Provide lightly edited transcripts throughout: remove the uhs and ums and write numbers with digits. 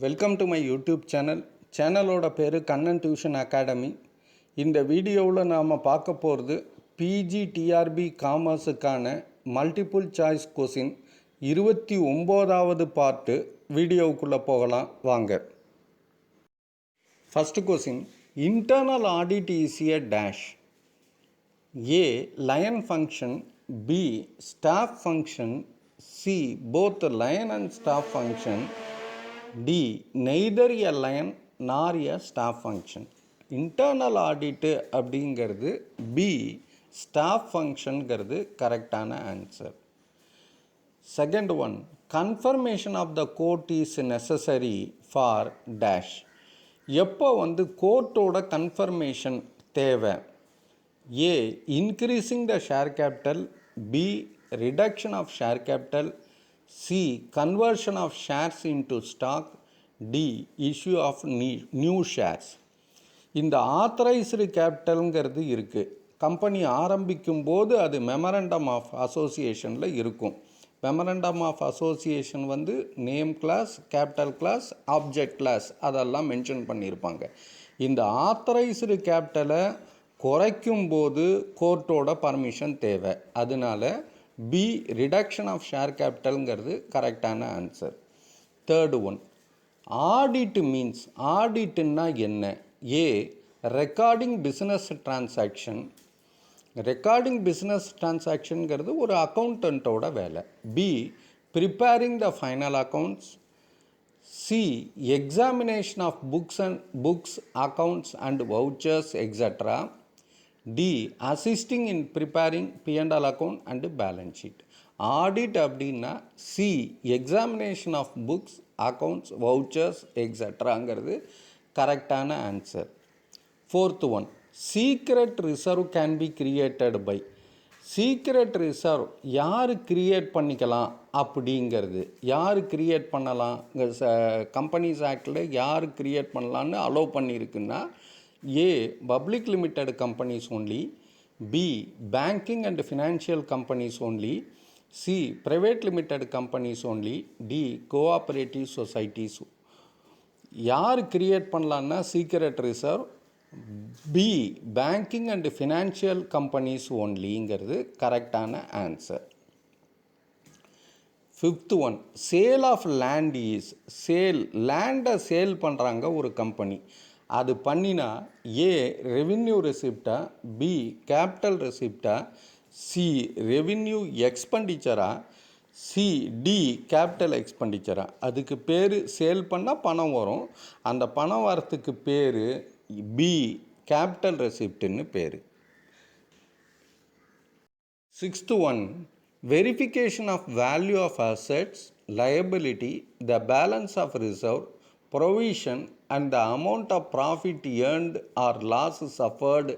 Welcome to my YouTube சேனலோட பேர் Kannan tuition academy. இந்த வீடியோவில் நாம் பார்க்க போகிறது பிஜிடிஆர்பி காமர்ஸுக்கான மல்டிபிள் சாய்ஸ் கொஸ்டின் 29வது பார்ட்டு. வீடியோவுக்குள்ளே போகலாம் வாங்க. First question, internal audit is a dash. A line function, B staff function, C both line and staff function, D. Neither a line nor a staff function. Internal audit அப்படிங்கிறது B. Staff functionங்கிறது கரெக்டான answer. Second one, confirmation of the court is necessary for dash. எப்போ கோர்ட்டோட confirmation தேவை? A. Increasing the share capital, B. Reduction of share capital, C. Conversion of shares into stock, D. Issue of new shares. இந்த authorised கேபிட்டலுங்கிறது இருக்குது. Company ஆரம்பிக்கும் போது அது memorandum of அசோசியேஷனில் இருக்கும். Memorandum of association name clause, capital clause, object clause அதெல்லாம் mention பண்ணியிருப்பாங்க. இந்த ஆத்தரைஸ்டு கேபிட்டலை குறைக்கும் போது கோர்ட்டோட பர்மிஷன் தேவை. அதனால பி ரிடக்ஷன் ஆஃப் ஷேர் கேபிட்டல்ங்கிறது கரெக்டான answer. Third one, audit means, ஆடிட்னா என்ன? A recording business transaction. Recording business டிரான்சாக்ஷனுங்கிறது ஒரு அக்கௌண்டண்ட்டோட வேலை. B preparing the final accounts, C examination of books accounts and vouchers etcetera, D. Assisting in preparing P&L account and balance sheet. Audit அப்படின்னா C. Examination of books, accounts, vouchers, etc. கரெக்டான answer. Fourth one, secret reserve can be created by. Secret reserve யார் create பண்ணிக்கலாம் அப்படிங்கிறது, யார் create பண்ணலாம்? Companies ஆக்டில் யார் create பண்ணலான்னு allow பண்ணியிருக்குன்னா A. Public limited companies only, B. Banking and financial companies only, C. Private limited companies only, D. Cooperative societies. யார் create பண்ணலான்னா secret reserve B banking and financial companies ஓன்லிங்கிறது கரெக்டான answer. Fifth one, sale of land is. Sale, லேண்டை sale பண்ணுறாங்க ஒரு company. அது பண்ணினா A revenue ரெசிப்டா, பி கேபிட்டல் ரெசிப்டா, சி ரெவின்யூ எக்ஸ்பெண்டிச்சரா, சி டி கேபிட்டல் எக்ஸ்பெண்டிச்சரா. அதுக்கு பேர் சேல் பண்ணால் பணம் வரும். அந்த பணம் வரத்துக்கு பேர் பி கேபிட்டல் ரெசிப்ட்னு பேர். Sixth one, verification of value of assets, liability, the balance of reserve, provision and the amount of profit earned or loss suffered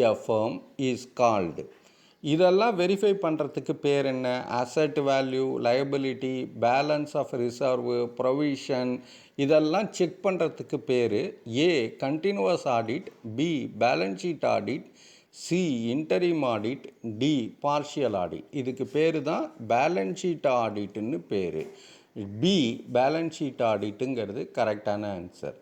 a firm is called. இதெல்லாம் வெரிஃபை பண்ணுறதுக்கு பேர் என்ன? Asset value, liability, balance of reserve, provision, இதெல்லாம் check பண்ணுறதுக்கு பேர் A continuous audit, B balance sheet audit, C interim audit, D partial audit. இதுக்கு பேர் தான் பேலன்ஸ் ஷீட் ஆடிட்னு பேர். பி பேலன்ஸ் ஷீட் ஆடிட்டுங்கிறது கரெக்டான answer.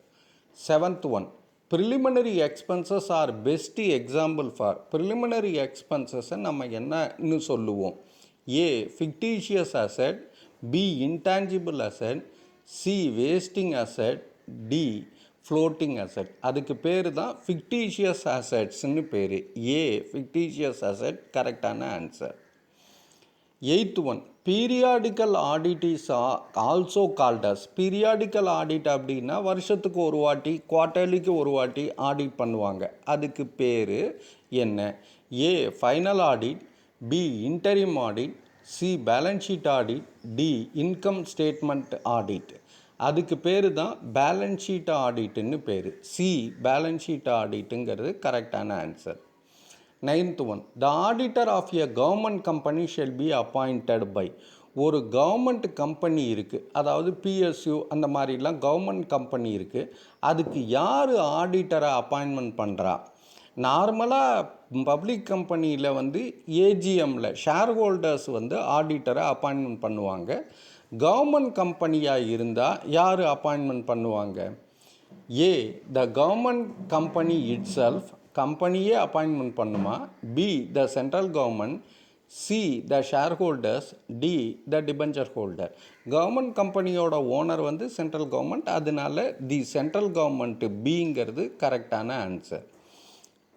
Seventh one, preliminary expenses are best example for. Preliminary எக்ஸ்பென்சஸை நம்ம என்னன்னு சொல்லுவோம்? A fictitious asset, B intangible asset, C wasting asset, D floating asset. அதுக்கு பேர் தான் ஃபிக்டிஷியஸ் அசெட்ஸ்னு பேர். ஏ ஃபிக்டிஷியஸ் அசெட் கரெக்டான answer. Eighth one, periodical audit is also called as. Periodical audit அப்படின்னா வருஷத்துக்கு ஒரு வாட்டி, குவார்ட்டர்லிக்கு ஒரு வாட்டி ஆடிட் பண்ணுவாங்க. அதுக்கு பேர் என்ன? A final audit, B interim audit, C balance sheet audit, D income statement audit. அதுக்கு பேர் தான் பேலன்ஸ் ஷீட் ஆடிட்டுன்னு பேர். சி பேலன்ஸ் ஷீட் ஆடிட்டுங்கிறது கரெக்டான answer. Ninth one, the auditor of a government company shall be appointed by. ஒரு government company இருக்குது, அதாவது PSU அந்த மாதிரிலாம் கவர்மெண்ட் கம்பெனி இருக்குது. அதுக்கு யார் ஆடிட்டரை அப்பாயின்மெண்ட் பண்ணுறா? நார்மலாக பப்ளிக் கம்பெனியில் ஏஜிஎம்மில் ஷேர் ஹோல்டர்ஸ் ஆடிட்டரை அப்பாயின்மெண்ட் பண்ணுவாங்க. கவர்மெண்ட் கம்பெனியாக இருந்தால் யார் அப்பாயின்மெண்ட் பண்ணுவாங்க? A the government company itself, கம்பெனியே அப்பாயின்மெண்ட் பண்ணுமா? B the central government, C the share holders, D the debenture holder. கவர்மெண்ட் கம்பெனியோட ஓனர் வந்து சென்ட்ரல் கவர்மெண்ட், அதனால தி சென்ட்ரல் கவர்மெண்ட் பிங்கிறது கரெக்டான answer.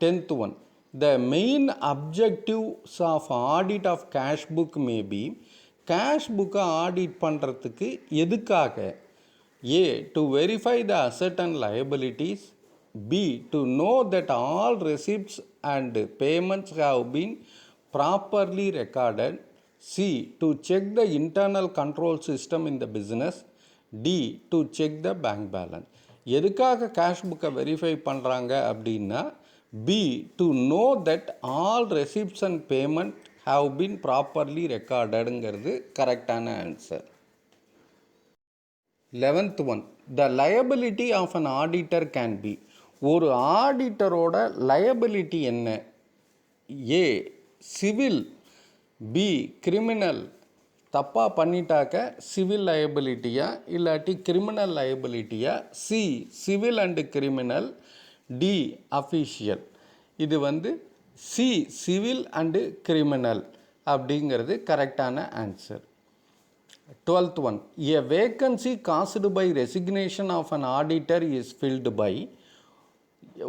10th one, the main objectives of audit of cash book may be, cash book audit பண்ணுறதுக்கு எதுக்காக? A to verify the asset and liabilities, B to know that all receipts and payments have been properly recorded, C to check the internal control system in the business, D to check the bank balance. எதுக்காக cash புக்கை verify பண்ணுறாங்க அப்படின்னா, B to know that all receipts and payment have been properly recordedங்கிறது கரெக்டான answer. 11th one, the liability of an auditor can be, ஒரு ஆடிட்டரோட liability என்ன? A civil, B criminal, தப்பாக பண்ணிட்டாக்க சிவில் லயபிலிட்டியா இல்லாட்டி கிரிமினல் லயபிலிட்டியா? C civil and criminal, D official. இது வந்து சி சிவில் அண்டு கிரிமினல் அப்படிங்கிறது கரெக்டான answer. 12th one, a vacancy caused by resignation of an auditor is filled by,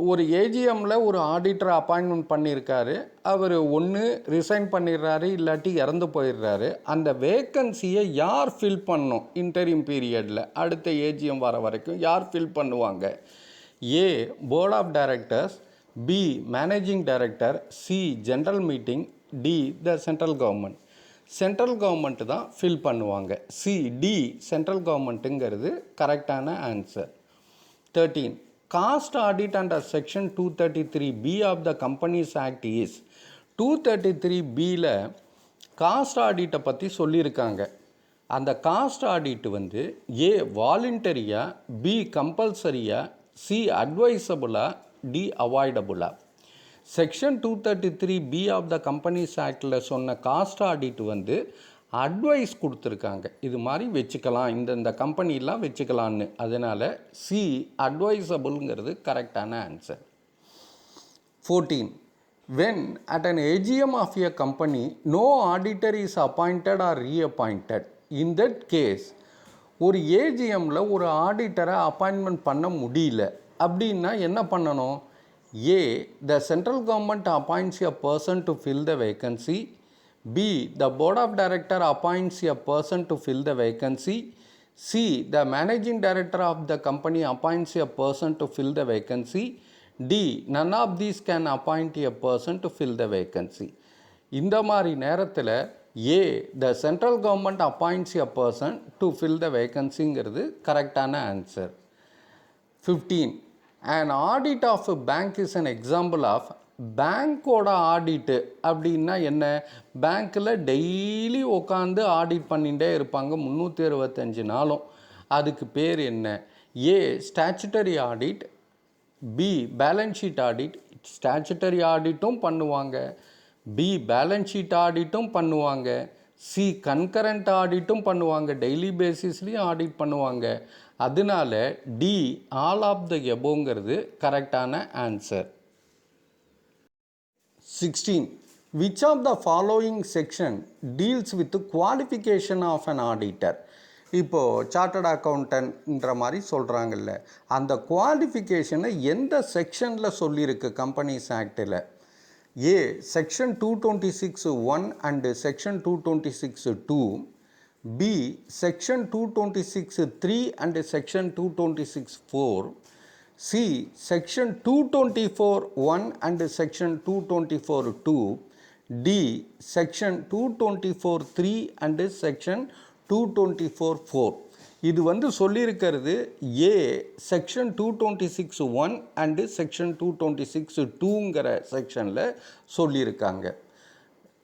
ஒரு ஏஜிஎம்மில் ஒரு ஆடிட்டரை அப்பாயின்மெண்ட் பண்ணியிருக்காரு, அவர் ஒன்று ரிசைன் பண்ணிடுறாரு இல்லாட்டி இறந்து போயிடுறாரு. அந்த வேக்கன்சியை யார் ஃபில் பண்ணணும்? இன்டரிம் பீரியடில் அடுத்த ஏஜிஎம் வர வரைக்கும் யார் ஃபில் பண்ணுவாங்க? A board of directors, B managing director, C general meeting, D the central government. Central government தான் ஃபில் பண்ணுவாங்க. சி டி சென்ட்ரல் கவர்மெண்ட்டுங்கிறது கரெக்டான answer. 13, cost audit under section 233B of the companies act is, 233Bயில் cost ஆடிட்டை பற்றி சொல்லியிருக்காங்க. அந்த cost audit வந்து ஏ வாலண்டரியா, பி கம்பல்சரியா, சி அட்வைசபுளா, டி அவாய்டபுளா? Section 233B of the companies ஆக்டில் சொன்ன காஸ்ட் ஆடிட் வந்து அட்வைஸ் கொடுத்துருக்காங்க, இது மாதிரி வச்சுக்கலாம், இந்த கம்பெனிலாம் வச்சுக்கலான்னு. அதனால் சி அட்வைசபுள்ங்கிறது கரெக்டான answer. 14, when at an AGM of a company no auditor is appointed or reappointed, in that case ஒரு ஏஜிஎம்மில் ஒரு ஆடிட்டரை அப்பாயின்மெண்ட் பண்ண முடியல அப்படின்னா என்ன பண்ணணும்? A the central government appoints a person to fill the vacancy, B the board of director appoints a person to fill the vacancy, C the managing director of the company appoints a person to fill the vacancy, D none of these can appoint a person to fill the vacancy. இந்த மாதிரி நேரத்தில் A the central government appoints a person to fill the vacancyங்கிறது கரெக்டான answer. 15, an audit of a bank is an example of, பேங்க்கோட ஆடிட்டு அப்படின்னா என்ன? பேங்க்கில் daily உட்காந்து audit பண்ணிகிட்டே இருப்பாங்க 365 நாளும். அதுக்கு பேர் என்ன? A statutory audit, B balance sheet audit, statutory ஆடிட்டும் பண்ணுவாங்க, பி பேலன்ஸ் ஷீட் ஆடிட்டும் பண்ணுவாங்க, சி கன்கரண்ட் ஆடிட்டும் பண்ணுவாங்க, டெய்லி பேசிஸ்லேயும் ஆடிட் பண்ணுவாங்க. அதனால டி ஆல் ஆஃப் த எபோங்கிறது கரெக்டான answer. 16, which of the following section deals with the qualification of an auditor? இப்போது chartered அக்கௌண்டன்ட்ன்ற மாதிரி சொல்கிறாங்கல்ல, அந்த குவாலிஃபிகேஷனை எந்த செக்ஷனில் சொல்லியிருக்கு கம்பெனிஸ் ஆக்டில்? A section 226(1) and section 226(2), B section 226(3) and section 226(4), C section 224(1) and section 224(2), D section 224(3) and section 224(4). இது வந்து சொல்லியிருக்கிறது ஏ செக்ஷன் 226(1) அண்டு செக்ஷன் 226(2)ங்கிற செக்ஷனில் சொல்லியிருக்காங்க.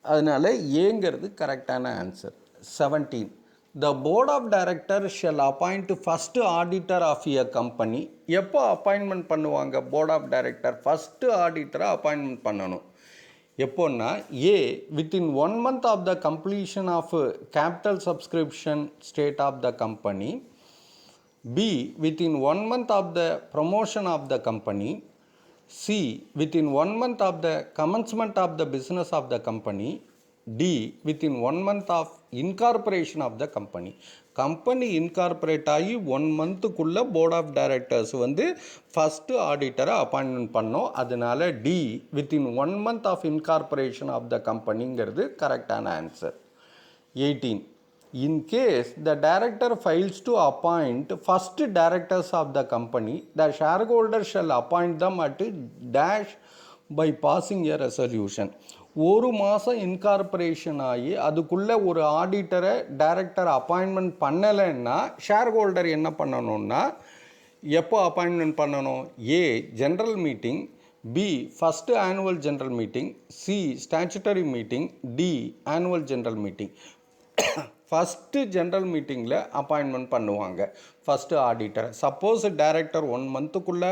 அதனால் ஏங்கிறது கரெக்டான answer. 17, the board of directors shall appoint first auditor of a company. எப்போ அப்பாயின்மெண்ட் பண்ணுவாங்க? போர்ட் ஆஃப் டைரக்டர் ஃபஸ்ட்டு ஆடிட்டரை அப்பாயின்மெண்ட் பண்ணணும். எப்போன்னா A within 1 month of the completion of capital subscription state of the company, B within 1 month of the promotion of the company, C within 1 month of the commencement of the business of the company, D within 1 month of incorporation of the company. Company incorporate ஆகி 1 monthக்குள்ளே board of directors வந்து first ஆடிட்டரை appointment பண்ணோம். அதனால D within 1 month of incorporation of த கம்பெனிங்கிறது கரெக்டான answer. 18. In case the director fails to appoint first directors of the company, the shareholder shall appoint them at dash by passing a resolution. ஒரு மாதம் incorporation ஆகி அதுக்குள்ளே ஒரு ஆடிட்டரை director appointment பண்ணலைன்னா share holder என்ன பண்ணணும்னா எப்போ அப்பாயின்மெண்ட் பண்ணணும்? A general meeting, B first annual general meeting, C statutory meeting, D annual general meeting. First general மீட்டிங்கில் அப்பாயின்மெண்ட் பண்ணுவாங்க ஃபஸ்ட்டு ஆடிட்டர். சப்போஸ் டைரக்டர் 1 monthக்குள்ளே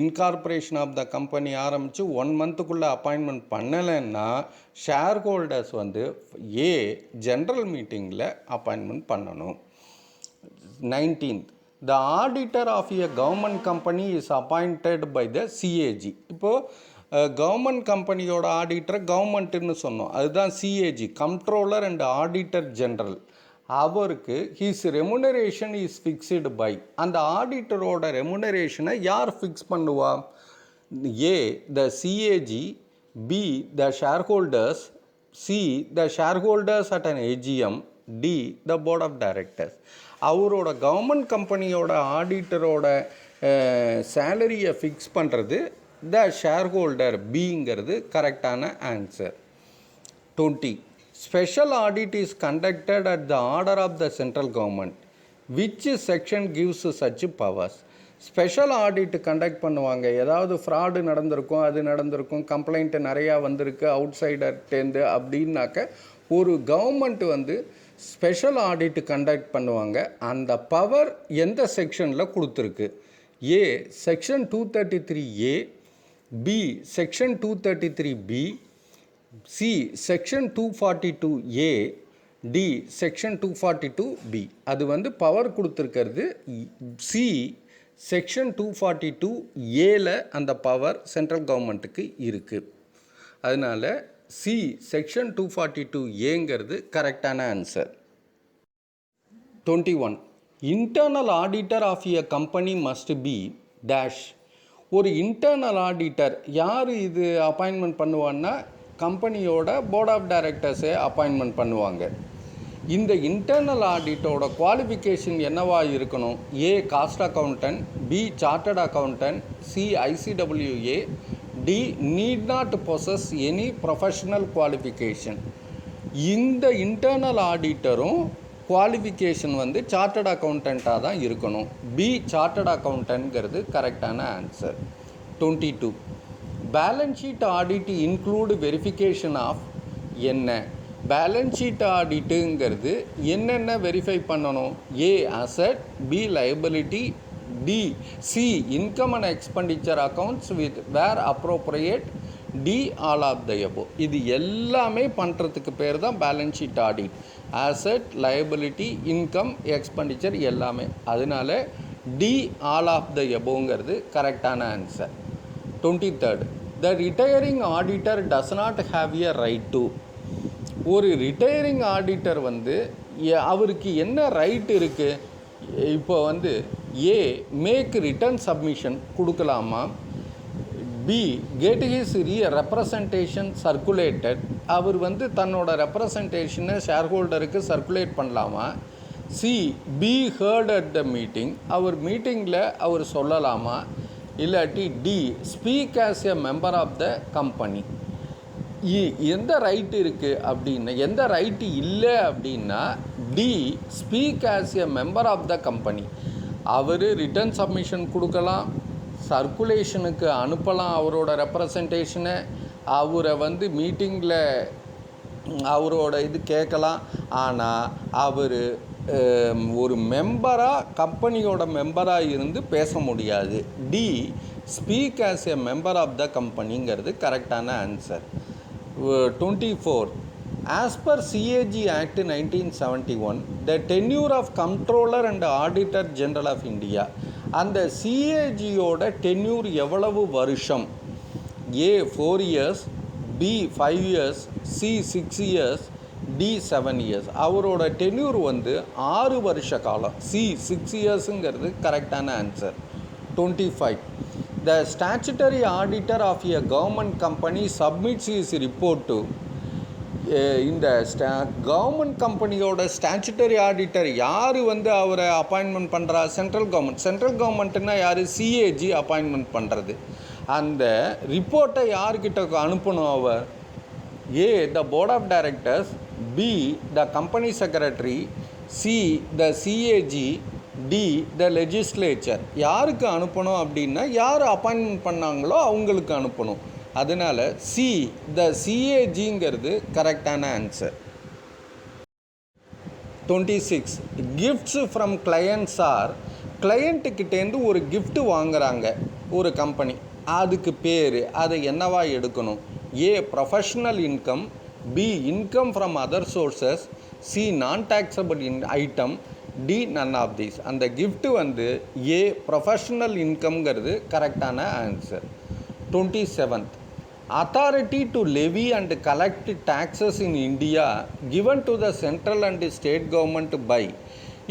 இன்கார்பரேஷன் ஆஃப் த கம்பெனி ஆரம்பித்து 1 monthக்குள்ளே அப்பாயின்மெண்ட் பண்ணலைன்னா ஷேர் ஹோல்டர்ஸ் வந்து ஏ ஜென்ரல் மீட்டிங்கில் appointment பண்ணணும். 19th. The auditor of a government company is appointed by the CAG. இப்போது கவர்மெண்ட் கம்பெனியோட ஆடிட்டர் கவர்மெண்ட்டுன்னு சொன்னோம், அதுதான் CAG, comptroller and auditor general. அவருக்கு his remuneration is fixed by, அந்த ஆடிட்டரோட ரெமுனரேஷனை யார் ஃபிக்ஸ் பண்ணுவா? A the CAG, B the share holders, C the share holders at an AGM, D the board of directors. அவரோட கவர்மெண்ட் கம்பெனியோட ஆடிட்டரோட சேலரியை fix பண்ணுறது த ஷேர் ஹோல்டர், பிங்கிறது கரெக்டான answer. 20. Special audit is conducted at the order of the central government. Which section gives such powers? Special audit conduct பண்ணுவாங்க. ஏதாவது fraud நடந்திருக்கும், அது நடந்திருக்கும், கம்ப்ளைண்ட்டு நிறையா வந்திருக்கு அவுட் சைடர்டேருந்து அப்படின்னாக்க ஒரு கவர்மெண்ட் வந்து ஸ்பெஷல் ஆடிட் கண்டக்ட் பண்ணுவாங்க. அந்த பவர் எந்த செக்ஷனில் கொடுத்துருக்கு? A section 233A, B section 233B, C section 242A, D section 242B. அது வந்து பவர் கொடுத்துருக்கிறது சி செக்ஷன் 242Aல அந்த பவர் சென்ட்ரல் கவர்மெண்ட்டுக்கு இருக்குது. அதனால் சி செக்ஷன் 242Aங்கிறது கரெக்டான answer. 21. Internal auditor of a company must be dash. ஒரு இன்டர்னல் ஆடிட்டர் யார் இது அப்பாயின்மெண்ட் பண்ணுவான்னா கம்பெனியோட போர்ட் ஆஃப் டைரக்டர்ஸே அப்பாயின்மெண்ட் பண்ணுவாங்க. இந்த இன்டர்னல் ஆடிட்டோட குவாலிஃபிகேஷன் என்னவா இருக்கணும்? A cost accountant, B chartered accountant, C ICWA, D need not possess any professional qualification. இந்த இன்டர்னல் ஆடிட்டரும் குவாலிஃபிகேஷன் வந்து சார்ட்டர்ட் அக்கௌண்டண்ட்டாக தான் இருக்கணும். பி சார்ட்டர்ட் அக்கௌண்டன்ட்ங்கிறது கரெக்டான answer. 22. Balance sheet audit include verification of என்ன? பேலன்ஸ் ஷீட் ஆடிட்டுங்கிறது என்னென்ன வெரிஃபை பண்ணணும்? A asset, B liability, D C income and expenditure accounts with where appropriate, D all of the above. இது எல்லாமே பண்ணுறதுக்கு பேர் தான் balance sheet audit. Asset, liability, income, expenditure எல்லாமே. அதனால டி ஆல் ஆஃப் த எபோங்கிறது கரெக்டான answer. 23rd. The retiring auditor does not have a right to. ஒரு ரிட்டையரிங் ஆடிட்டர் வந்து அவருக்கு என்ன ரைட் இருக்குது? இப்போ வந்து ஏ மேக் ரிட்டர்ன் சப்மிஷன் கொடுக்கலாமா, B get his representation circulated, அவர் வந்து தன்னோட ரெப்ரசன்டேஷனை ஷேர் ஹோல்டருக்கு சர்க்குலேட் பண்ணலாமா, C B heard at the meeting, அவர் மீட்டிங்கில் அவர் சொல்லலாமா, இல்லாட்டி D speak as a member of the company. எந்த ரைட்டு இருக்குது அப்படின்னா, எந்த ரைட்டு இல்லை அப்படின்னா D speak as a member of the company. அவர் ரிட்டர்ன் சப்மிஷன் கொடுக்கலாம், சர்க்குலேஷனுக்கு அனுப்பலாம் அவரோட ரெப்ரசன்டேஷனை, அவரை வந்து மீட்டிங்கில் அவரோட இது கேட்கலாம். ஆனால் அவர் ஒரு மெம்பராக கம்பெனியோட மெம்பராக இருந்து பேச முடியாது. D speak as a member of த கம்பெனிங்கிறது கரெக்டான answer. 24. As per CAG Act 1971, the tenure of Comptroller and Auditor General of India, அந்த CAG-யோட tenure எவ்வளவு வருஷம்? A 4 years, B 5 years, C 6 years, D 7 years. அவரோட tenure வந்து 6 வருஷ காலம். C 6 yearsங்கிறது கரெக்டான answer. 25. The statutory auditor of a government company submits his report to இந்த government கம்பெனியோட ஸ்டாச்சுட்டரி ஆடிட்டர் யார் வந்து அவரை அப்பாயின்மெண்ட் பண்ணுறா? Central government. சென்ட்ரல் கவர்மெண்ட்டுன்னா யார்? சிஏஜி அப்பாயின்மெண்ட் பண்ணுறது. அந்த ரிப்போர்ட்டை யார்கிட்ட அனுப்பணும் அவர்? A the board of directors, B the company secretary, C the CAG, D the legislature. யாருக்கு அனுப்பணும் அப்படின்னா யார் அப்பாயின்மெண்ட் பண்ணாங்களோ அவங்களுக்கு அனுப்பணும். அதனால் சி த சிஏஜிங்கிறது கரெக்டான answer. 26. Gifts from clients are, கிளையண்ட்டுக்கிட்டேருந்து ஒரு கிஃப்ட் வாங்குகிறாங்க ஒரு கம்பெனி, அதுக்கு பேர் அதை என்னவா எடுக்கணும்? A professional income, B income from other sources, C non taxable item, D none of these. அந்த கிஃப்ட்டு வந்து ஏ ப்ரொஃபஷ்னல் இன்கம்ங்கிறது கரெக்டான answer. 27th. Authority to levy and collect taxes in India given to the central and state government by.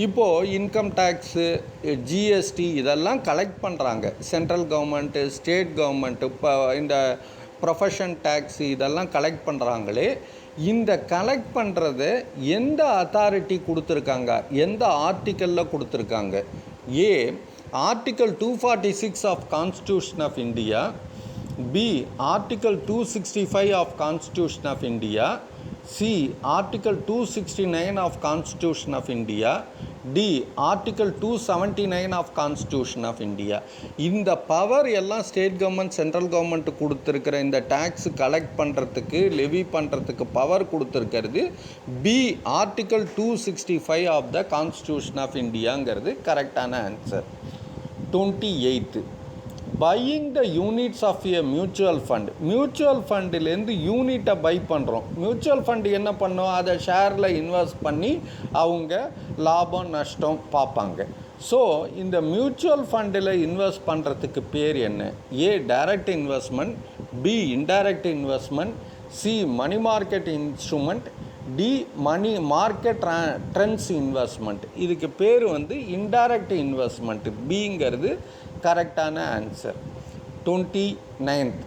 இப்போது income tax, GST இதெல்லாம் collect பண்ணுறாங்க central government, state government. இப்போ இந்த profession tax இதெல்லாம் collect பண்ணுறாங்களே, இந்த கலெக்ட் பண்ணுறது எந்த அத்தாரிட்டி கொடுத்துருக்காங்க, எந்த ஆர்டிக்கலில் கொடுத்துருக்காங்க? A article 246 of constitution of India, B Article 265 of Constitution of India, C Article 269 of Constitution of India, D Article 279 of Constitution of India. இந்த பவர் எல்லாம் ஸ்டேட் கவர்மெண்ட் சென்ட்ரல் கவர்மெண்ட் கொடுத்துருக்கிற இந்த டேக்ஸ் கலெக்ட் பண்ணுறதுக்கு, levy பண்ணுறதுக்கு power கொடுத்துருக்கிறது B article 265 of the constitution of இந்தியாங்கிறது கரெக்டான answer. 28. Buying the units of a mutual fund. Mutual ஃபண்டிலேருந்து யூனிட்டை பை பண்ணுறோம். மியூச்சுவல் ஃபண்டு என்ன பண்ணோம்? அதை ஷேரில் இன்வெஸ்ட் பண்ணி அவங்க லாபம் நஷ்டம் பார்ப்பாங்க. ஸோ இந்த மியூச்சுவல் ஃபண்டில் இன்வெஸ்ட் பண்ணுறதுக்கு பேர் என்ன? A direct investment, B indirect investment, C money market instrument, D money market trends investment. இதுக்கு பேர் வந்து இன்டைரக்ட் இன்வெஸ்ட்மெண்ட். பிங்கிறது கரெக்டான answer. 29th.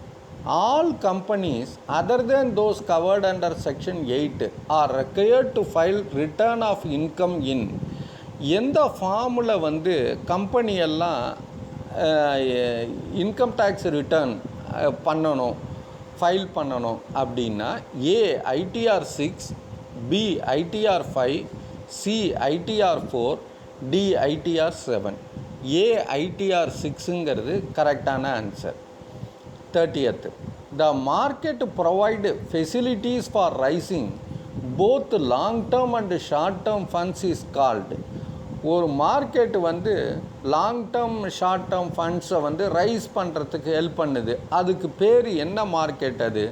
All companies other than those covered under section 8 are required to file return of income in. எந்த ஃபார்மில் வந்து கம்பெனியெல்லாம் income tax return பண்ணணும், ஃபைல் பண்ணணும் அப்படின்னா A ITR 6, B ITR 5, C ITR 4, D ITR 7. A ITR 6ங்கிறது கரெக்டான answer. 30th. The market provide facilities for raising both long term and short term funds is called. ஒரு market வந்து long term short term ஃபண்ட்ஸை வந்து raise பண்ணுறதுக்கு help பண்ணுது. அதுக்கு பேர் என்ன மார்க்கெட்? அது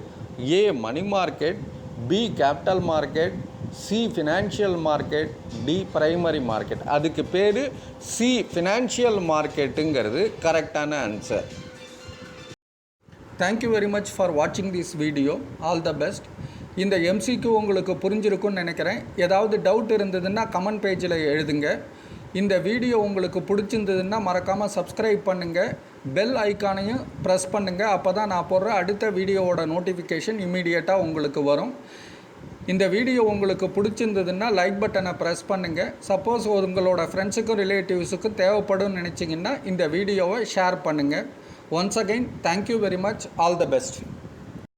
A money market, B capital market, C financial market, D primary market. அதுக்கு பேர் சி ஃபினான்ஷியல் மார்க்கெட்டுங்கிறது கரெக்டான answer. Thank you very much for வாட்சிங் this video. All the best. இந்த எம்சிக்கு உங்களுக்கு புரிஞ்சிருக்குன்னு நினைக்கிறேன். ஏதாவது டவுட் இருந்ததுன்னா கமெண்ட் பேஜில் எழுதுங்க. இந்த வீடியோ உங்களுக்கு பிடிச்சிருந்ததுன்னா மறக்காமல் சப்ஸ்கிரைப் பண்ணுங்கள், பெல் ஐக்கானையும் ப்ரெஸ் பண்ணுங்கள். அப்போ தான் நான் போடுற அடுத்த வீடியோவோட நோட்டிஃபிகேஷன் இம்மீடியட்டாக உங்களுக்கு வரும். இந்த வீடியோ உங்களுக்கு பிடிச்சிருந்ததுன்னா லைக் பட்டனை ப்ரெஸ் பண்ணுங்கள். சப்போஸ் உங்களோட ஃப்ரெண்ட்ஸுக்கும் ரிலேட்டிவ்ஸுக்கும் தேவைப்படும் நினச்சிங்கன்னா இந்த வீடியோவை ஷேர் பண்ணுங்கள். Once again thank you very much. All the best.